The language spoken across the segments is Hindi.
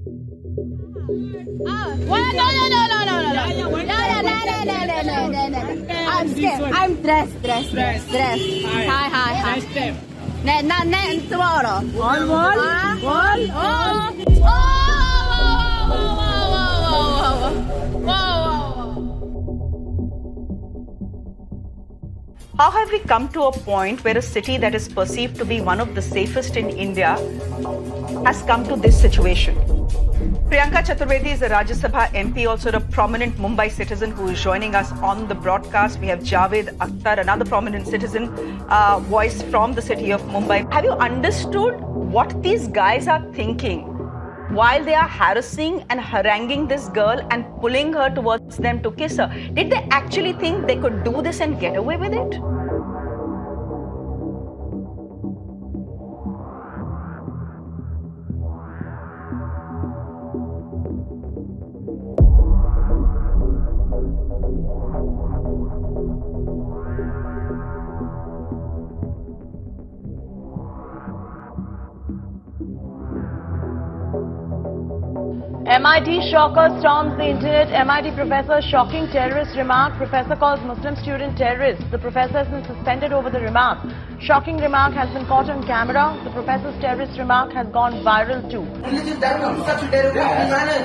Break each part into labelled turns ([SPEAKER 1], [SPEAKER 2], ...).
[SPEAKER 1] Well, no. I'm scared. I'm dressed. Hi. Tomorrow. Wall.
[SPEAKER 2] How have we come to a point where a city that is perceived to be one of the safest in India has come to this situation? Priyanka Chaturvedi is a Rajya Sabha MP, also a prominent Mumbai citizen who is joining us on the broadcast. We have Javed Akhtar, another prominent citizen, voice from the city of Mumbai. Have you understood what these guys are thinking while they are harassing and haranguing this girl and pulling her towards them to kiss her? Did they actually think they could do this and get away with it?
[SPEAKER 3] MIT shocker storms the internet. MIT professor shocking terrorist remark. Professor calls Muslim student terrorist. The professor has been suspended over the remark. Shocking remark has been caught on camera. The professor's terrorist remark has gone viral too.
[SPEAKER 4] Religion that will such a terrorist manner.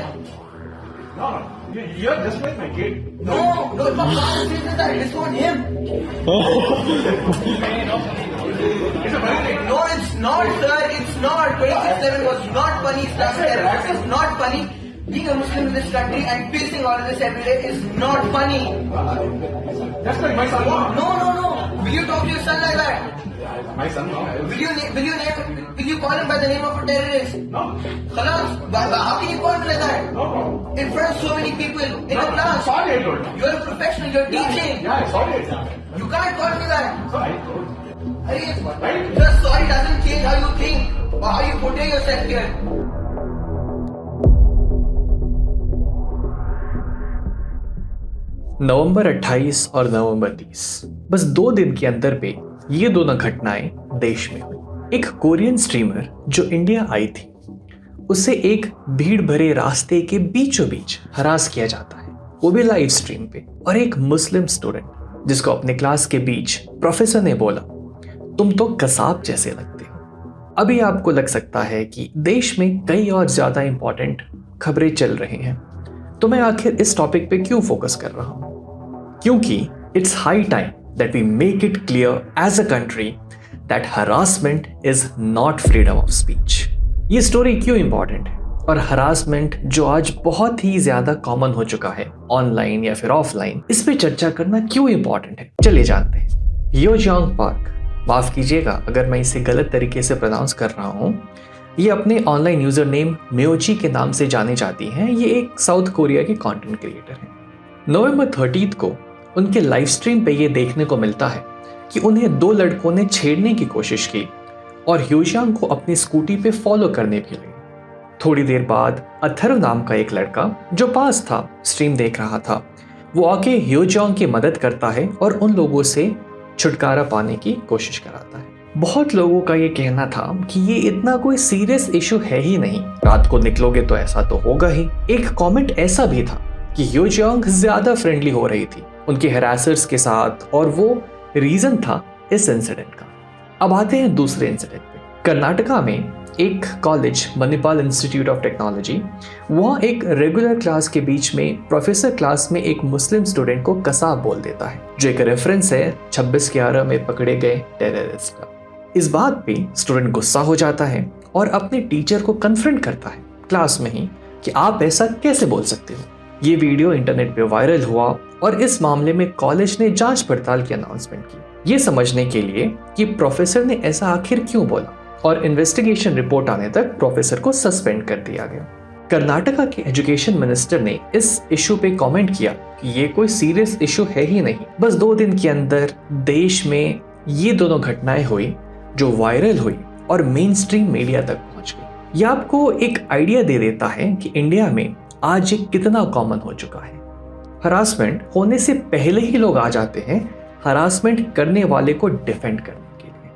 [SPEAKER 5] No, you're just like my kid.
[SPEAKER 4] No, my father says that it's not him. No, it's not, sir. It's not. 26/11 was not funny. It's not funny. Being a Muslim in this country and facing all of this every day is not funny.
[SPEAKER 5] That's like my son.
[SPEAKER 4] No. Will you talk to your son like that?
[SPEAKER 5] My son, no.
[SPEAKER 4] Will you call him by the name of a terrorist?
[SPEAKER 5] No.
[SPEAKER 4] Khalas, how can you call him like that?
[SPEAKER 5] No problem.
[SPEAKER 4] In front of so many people in a class.
[SPEAKER 5] Sorry, I told you.
[SPEAKER 4] You're a professional. You're teaching.
[SPEAKER 5] Yeah, sorry, I told you.
[SPEAKER 4] You can't call me that.
[SPEAKER 5] Sorry, I told you. Right?
[SPEAKER 4] Just sorry doesn't change how you think or how you portray yourself here.
[SPEAKER 6] नवंबर 28 और नवंबर 30, बस 2 दिन के अंदर पे ये दोनों घटनाएं देश में हुई। एक कोरियन स्ट्रीमर जो इंडिया आई थी, उसे एक भीड़ भरे रास्ते के बीचों बीच हरास किया जाता है, वो भी लाइव स्ट्रीम पे। और एक मुस्लिम स्टूडेंट जिसको अपने क्लास के बीच प्रोफेसर ने बोला, तुम तो कसाब जैसे लगते हो। अभी आपको लग सकता है कि देश में कई और ज्यादा इंपॉर्टेंट खबरें चल रही हैं, तो मैं आखिर इस टॉपिक पे क्यों फोकस कर रहा हूं? क्योंकि it's high time that we make it clear as a country that harassment is not freedom of speech. ये स्टोरी क्यों इंपॉर्टेंट है और हरासमेंट जो आज बहुत ही ज्यादा कॉमन हो चुका है ऑनलाइन या फिर ऑफलाइन, इस पे चर्चा करना क्यों इंपॉर्टेंट है, चलिए जानते हैं। ह्योजोंग पार्क, माफ कीजिएगा अगर मैं इसे गलत तरीके से प्रोनाउंस कर रहा हूं, ये अपने ऑनलाइन यूजर नेम म्योची के नाम से जाने जाती हैं। ये एक साउथ कोरिया के कंटेंट क्रिएटर हैं। नवंबर 30 को उनके लाइव स्ट्रीम पे ये देखने को मिलता है कि उन्हें 2 लड़कों ने छेड़ने की कोशिश की और ह्योजोंग को अपनी स्कूटी पे फॉलो करने भी लगे। थोड़ी देर बाद अथर्व नाम का एक लड़का जो पास था, स्ट्रीम देख रहा था, वो आके ह्योजोंग की मदद करता है और उन लोगों से छुटकारा पाने की कोशिश कराता है। बहुत लोगों का ये कहना था कि ये इतना कोई सीरियस इशू है ही नहीं, रात को निकलोगे तो ऐसा तो होगा ही। एक कमेंट ऐसा भी था कि ह्योजोंग ज्यादा फ्रेंडली हो रही थी उनके हैरासर्स के साथ, और वो रीजन था इस इंसिडेंट का। अब आते हैं दूसरे इंसिडेंट पे। कर्नाटका में एक college, Manipal institute of technology, वहाँ एक रेगुलर क्लास के बीच में प्रोफेसर क्लास में एक मुस्लिम स्टूडेंट को कसाब बोल देता है, जो एक रेफरेंस है 26/11 में पकड़े गए टेररिस्ट का। इस बात पे स्टूडेंट गुस्सा हो जाता है और अपने टीचर को कन्फ्रंट करता है क्लास में ही कि आप ऐसा कैसे बोल सकते हो। ये वीडियो इंटरनेट पे वायरल हुआ और इस मामले में कॉलेज ने जांच पड़ताल की अनाउंसमेंट की, ये समझने के लिए कि प्रोफेसर ने ऐसा आखिर क्यों बोला, और इन्वेस्टिगेशन रिपोर्ट आने तक प्रोफेसर को सस्पेंड कर दिया गया। कर्नाटका के एजुकेशन मिनिस्टर ने इस इशू पे कमेंट किया कि ये कोई सीरियस इशू है ही नहीं। बस 2 दिन के अंदर देश में ये दोनों घटनाएं हुई जो वायरल हुई और मेन स्ट्रीम मीडिया तक पहुंच गई। ये आपको एक आइडिया दे देता है कि इंडिया में आज ये कितना कॉमन हो चुका है। हरासमेंट होने से पहले ही लोग आ जाते हैं हरासमेंट करने वाले को डिफेंड करने के लिए।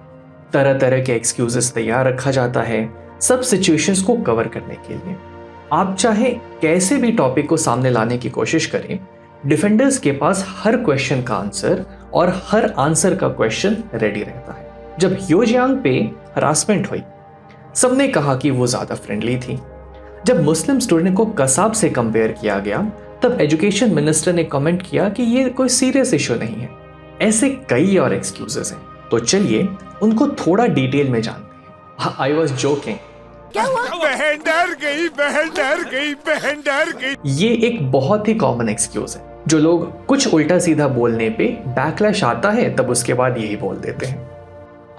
[SPEAKER 6] तरह तरह के एक्सक्यूजेस तैयार रखा जाता है सब सिचुएशंस को कवर करने के लिए। आप चाहे कैसे भी टॉपिक को सामने लाने की कोशिश करें, डिफेंडर्स के पास हर क्वेश्चन का आंसर और हर आंसर का क्वेश्चन रेडी रहता है। जब ह्यूजियांग पे हरासमेंट हुई, सबने कहा कि वो ज्यादा फ्रेंडली थी। जब मुस्लिम स्टूडेंट को कसाब से कंपेयर किया गया, तब एजुकेशन मिनिस्टर ने कमेंट किया कि ये कोई सीरियस इशू नहीं है। ऐसे कई और एक्सक्यूजेस हैं, तो चलिए उनको थोड़ा डिटेल में जानते हैं। I was joking.
[SPEAKER 7] बहन डर गई, बहन डर गई, बहन डर गई।
[SPEAKER 6] ये एक बहुत ही कॉमन एक्सक्यूज है, जो लोग कुछ उल्टा सीधा बोलने पे बैकलैश आता है, तब उसके बाद यही बोल देते हैं।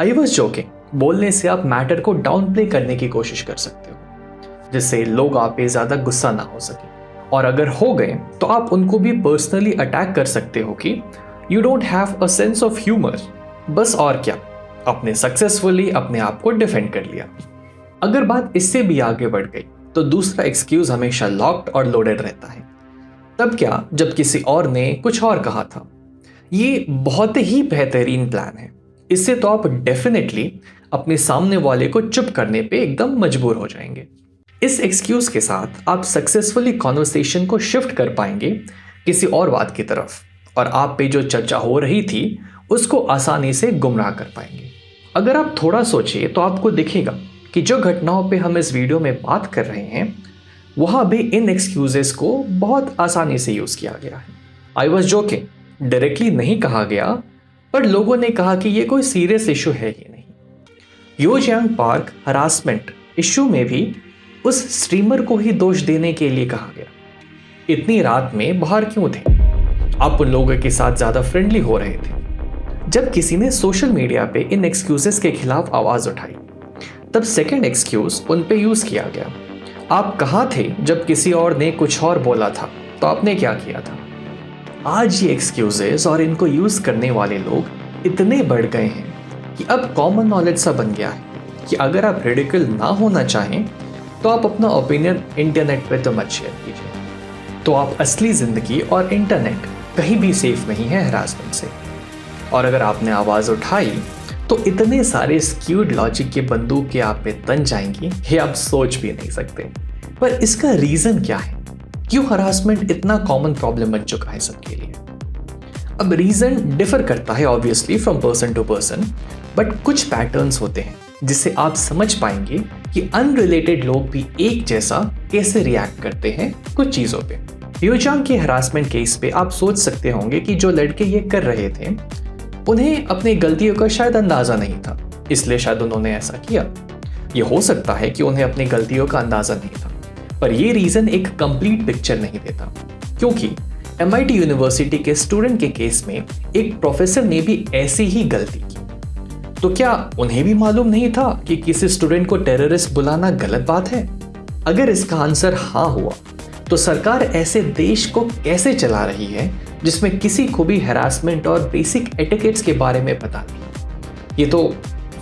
[SPEAKER 6] आई वॉज जोकिंग बोलने से आप मैटर को डाउन प्ले करने की कोशिश कर सकते हो, जिससे लोग आप पे ज्यादा गुस्सा ना हो सके, और अगर हो गए तो आप उनको भी पर्सनली अटैक कर सकते हो कि you don't have a sense of humour. बस और क्या, आपने सक्सेसफुली अपने आप को डिफेंड कर लिया। अगर बात इससे भी आगे बढ़ गई तो दूसरा एक्सक्यूज हमेशा लॉक्ड और लोडेड रहता है। तब क्या, जब किसी और ने कुछ और कहा था। ये बहुत ही बेहतरीन प्लान है। इससे तो आप डेफिनेटली अपने सामने वाले को चुप करने पे एकदम मजबूर हो जाएंगे। इस एक्सक्यूज के साथ आप सक्सेसफुली कॉन्वर्सेशन को शिफ्ट कर पाएंगे किसी और बात की तरफ, और आप पे जो चर्चा हो रही थी उसको आसानी से गुमराह कर पाएंगे। अगर आप थोड़ा सोचिए तो आपको दिखेगा कि जो घटनाओं पे हम इस वीडियो में बात कर रहे हैं, वहां भी इन एक्सक्यूजेस को बहुत आसानी से यूज किया गया है। आई वॉज जोकिंग डायरेक्टली नहीं कहा गया, पर लोगों ने कहा कि ये कोई सीरियस इशू है ही नहीं। ह्यूजियांग पार्क हरासमेंट इशू में भी उस स्ट्रीमर को ही दोष देने के लिए कहा गया। इतनी रात में बाहर क्यों थे? आप उन लोगों के साथ ज्यादा फ्रेंडली हो रहे थे। जब किसी ने सोशल मीडिया पे इन एक्सक्यूजेस के खिलाफ आवाज उठाई, तब सेकंड एक्सक्यूज उन पे यूज किया गया। आप कहाँ थे जब किसी और ने कुछ और बोला था, तो आपने क्या किया था? आज ये एक्सक्यूजेस और इनको यूज करने वाले लोग इतने बढ़ गए हैं कि अब कॉमन नॉलेज सा बन गया है कि अगर आप रिडिकल ना होना चाहें तो आप अपना ओपिनियन इंटरनेट पे तो मत शेयर कीजिए। तो आप असली जिंदगी और इंटरनेट कहीं भी सेफ नहीं है हरासमेंट से। और अगर आपने आवाज उठाई तो इतने सारे स्क्यूड लॉजिक के बंदूकें आप पे तन जाएंगी, ये आप सोच भी नहीं सकते। पर इसका रीजन क्या है? क्यों हरासमेंट इतना कॉमन प्रॉब्लम बन चुका है सबके लिए? अब रीजन डिफर करता है obviously from person to person, but कुछ पैटर्न्स होते हैं जिससे आप समझ पाएंगे कि अनरिलेटेड लोग भी एक जैसा कैसे रिएक्ट करते हैं कुछ चीजों पे। ह्यूजियांग के हरासमेंट केस पे आप सोच सकते होंगे कि जो लड़के ये कर रहे थे, उन्हें अपनी गलतियों का शायद अंदाजा नहीं था, इसलिए शायद उन्होंने ऐसा किया। ये हो सकता है कि उन्हें अपनी गलतियों का अंदाजा नहीं था, पर ये रीजन एक कंप्लीट पिक्चर नहीं देता, क्योंकि MIT यूनिवर्सिटी के स्टूडेंट के केस में एक प्रोफेसर ने भी ऐसी ही गलती की। तो क्या उन्हें भी मालूम नहीं था कि किसी स्टूडेंट को टेररिस्ट बुलाना गलत बात है? अगर इसका आंसर हाँ हुआ, तो सरकार ऐसे देश को कैसे चला रही है जिसमें किसी को भी हैरासमेंट और बेसिक एटिकेट्स के बारे में पता नहीं? ये तो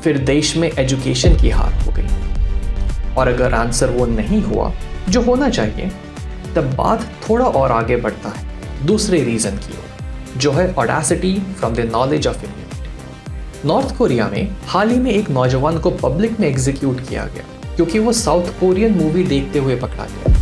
[SPEAKER 6] फिर देश में एजुकेशन की हार हो गई। और अगर आंसर वो नहीं हुआ जो होना चाहिए, तब बात थोड़ा और आगे बढ़ता है दूसरे रीजन की ओर, जो है audacity from the knowledge of immunity. North Korea में हाल ही में एक नौजवान को पब्लिक में एग्जीक्यूट किया गया क्योंकि वो साउथ कोरियन मूवी देखते हुए पकड़ा गया।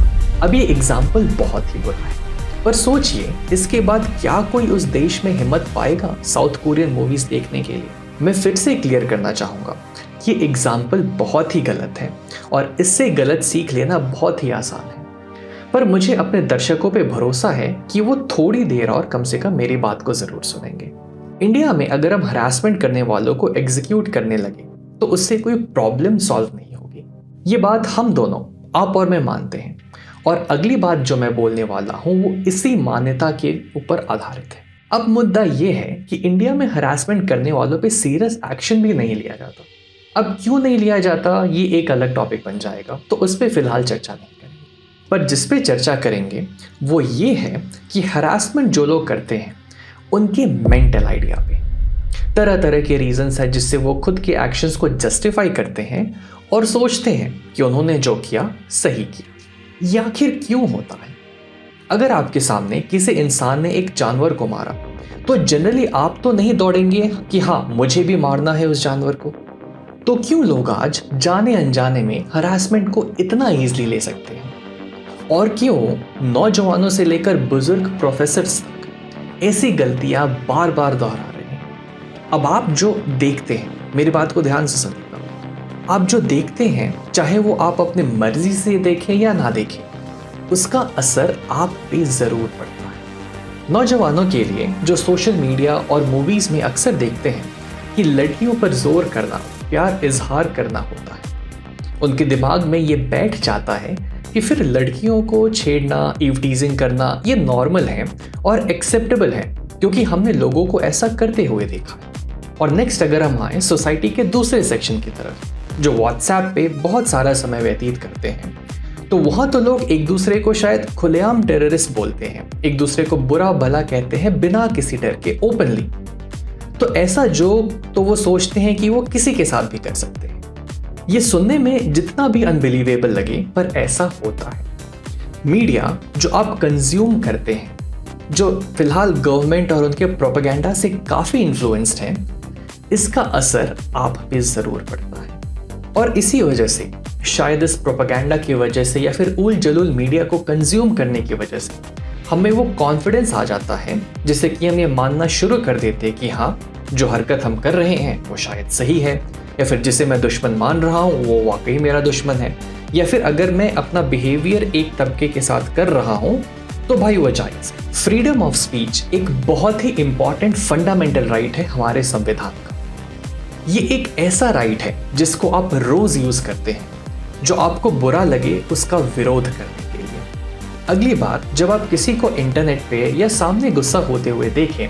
[SPEAKER 6] अब ये एग्जाम्पल बहुत ही बुरा है, पर सोचिए इसके बाद क्या कोई उस देश में हिम्मत पाएगा साउथ कोरियन मूवीज देखने के लिए? मैं फिर से क्लियर करना चाहूँगा कि ये एग्जाम्पल बहुत ही गलत है और इससे गलत सीख लेना बहुत ही आसान है। पर मुझे अपने दर्शकों पे भरोसा है कि वो थोड़ी देर और कम से कम मेरी बात को जरूर सुनेंगे। इंडिया में अगर हम हरासमेंट करने वालों को एग्जीक्यूट करने लगे तो उससे कोई प्रॉब्लम सॉल्व नहीं होगी। ये बात हम दोनों, आप और मैं, मानते हैं, और अगली बात जो मैं बोलने वाला हूँ वो इसी मान्यता के ऊपर आधारित है। अब मुद्दा ये है कि इंडिया में हरासमेंट करने वालों पे सीरियस एक्शन भी नहीं लिया जाता। अब क्यों नहीं लिया जाता, ये एक अलग टॉपिक बन जाएगा, तो उस पर फिलहाल चर्चा नहीं करेंगे। पर जिस पे चर्चा करेंगे वो ये है कि हरासमेंट जो लोग करते हैं उनके मेंटल आइडिया पे तरह तरह के रीजंस है जिससे वो खुद के एक्शंस को जस्टिफाई करते हैं और सोचते हैं कि उन्होंने जो किया सही किया। ये आखिर क्यों होता है? अगर आपके सामने किसी इंसान ने एक जानवर को मारा तो जनरली आप तो नहीं दौड़ेंगे कि हाँ मुझे भी मारना है उस जानवर को। तो क्यों लोग आज जाने अनजाने में हरासमेंट को इतना ईजिली ले सकते हैं? और क्यों नौजवानों से लेकर बुजुर्ग प्रोफेसर्स तक ऐसी गलतियां बार बार दोहरा रहे हैं। अब आप जो देखते हैं, मेरी बात को ध्यान से सुनिएगा, आप जो देखते हैं, चाहे वो आप अपनी मर्जी से देखें या ना देखें, उसका असर आप पे जरूर पड़ता है। नौजवानों के लिए जो सोशल मीडिया और मूवीज में अक्सर देखते हैं कि लड़कियों पर जोर करना, प्यार इजहार करना होता है, उनके दिमाग में ये बैठ जाता है कि फिर लड़कियों को छेड़ना, ईव टीजिंग करना ये नॉर्मल है और एक्सेप्टेबल है, क्योंकि हमने लोगों को ऐसा करते हुए देखा है। और नेक्स्ट अगर हम आए सोसाइटी के दूसरे सेक्शन की तरफ, जो व्हाट्सएप पे बहुत सारा समय व्यतीत करते हैं, तो वहाँ तो लोग एक दूसरे को शायद खुलेआम टेररिस्ट बोलते हैं, एक दूसरे को बुरा भला कहते हैं बिना किसी डर के, ओपनली। तो ऐसा जोक तो वो सोचते हैं कि वो किसी के साथ भी कर सकते हैं। ये सुनने में जितना भी अनबिलीवेबल लगे, पर ऐसा होता है। मीडिया जो आप कंज्यूम करते हैं, जो फिलहाल गवर्नमेंट और उनके प्रोपेगेंडा से काफ़ी इन्फ्लुएंस्ड है, इसका असर आप पे ज़रूर पड़ता है। और इसी वजह से, शायद इस प्रोपेगेंडा की वजह से या फिर उल जलूल मीडिया को कंज्यूम करने की वजह से हमें वो कॉन्फिडेंस आ जाता है, जिससे कि हम ये मानना शुरू कर देते हैं कि हाँ, जो हरकत हम कर रहे हैं वो शायद सही है, या फिर जिसे मैं दुश्मन मान रहा हूँ वो वाकई मेरा दुश्मन है, या फिर अगर मैं अपना बिहेवियर एक तबके के साथ कर रहा हूँ तो भाई वो जायज़ है। फ्रीडम ऑफ स्पीच एक बहुत ही इंपॉर्टेंट फंडामेंटल राइट है हमारे संविधान का। ये एक ऐसा राइट है जिसको आप रोज यूज करते हैं, जो आपको बुरा लगे उसका विरोध करने के लिए। अगली बार जब आप किसी को इंटरनेट पे या सामने गुस्सा होते हुए देखें,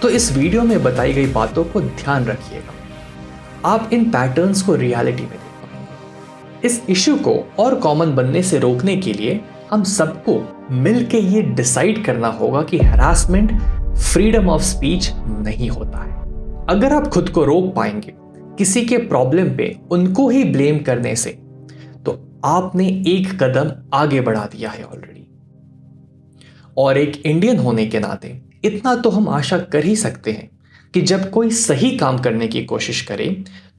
[SPEAKER 6] तो इस वीडियो में बताई गई बातों को ध्यान रखिएगा। आप इन पैटर्न्स को रियलिटी में देख पाएंगे। इस इश्यू को और कॉमन बनने से रोकने के लिए हम सबको मिलके ये डिसाइड करना होगा कि हैरासमेंट फ्रीडम ऑफ स्पीच नहीं होता है। अगर आप खुद को रोक पाएंगे किसी के प्रॉब्लम पे उनको ही ब्लेम करने से, तो आपने एक कदम आगे बढ़ा दिया है ऑलरेडी। और एक इंडियन होने के नाते इतना तो हम आशा कर ही सकते हैं कि जब कोई सही काम करने की कोशिश करे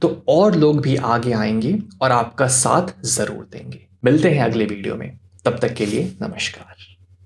[SPEAKER 6] तो और लोग भी आगे आएंगे और आपका साथ जरूर देंगे। मिलते हैं अगले वीडियो में, तब तक के लिए नमस्कार।